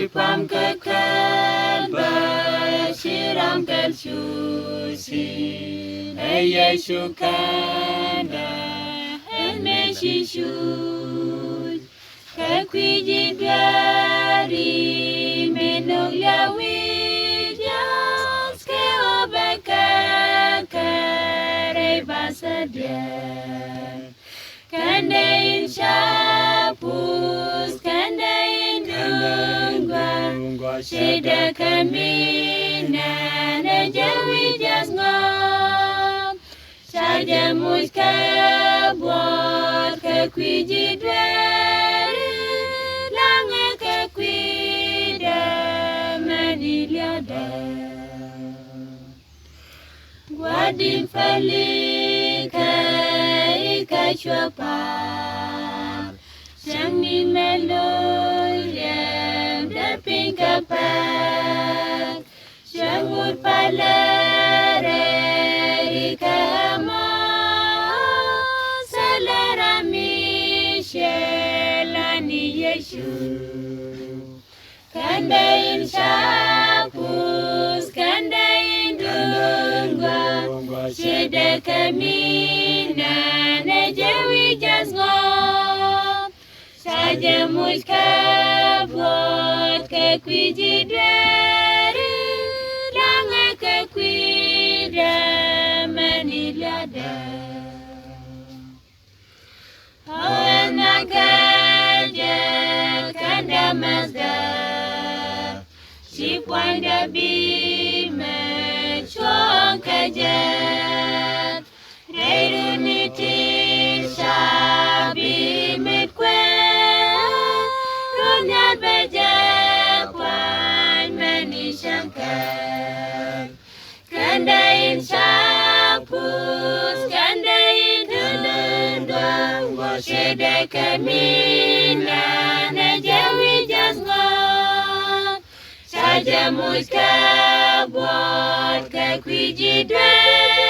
Sipam kekalba shiram kelsusi Yesu kanda meshishu Kakwiji dari menoglia widyas ke obeka kare basadia Kandain shapus kandain dungwa Shida kamina na jawi jasngom Saja muska buat kakwiji dari Lange kakwida maniliada Guadin falika ika chwapa Sangni meloya daping kapak Sangut palare ika ama Salara mishelani Yesu Kandain sapus, kandain dungwa Shida kamina na jawi jasngom Saja muska buat kakwiji dari Langa kakwida manilada Anak aja kanda mazda Si puanda bime chong kajat Reiruniti sabi mitkwe Runyat bajakwan manisangkat Kandain sapus, kandain dundwa Shida kamina na jawi jasngom Saja muska buat kakwiji dari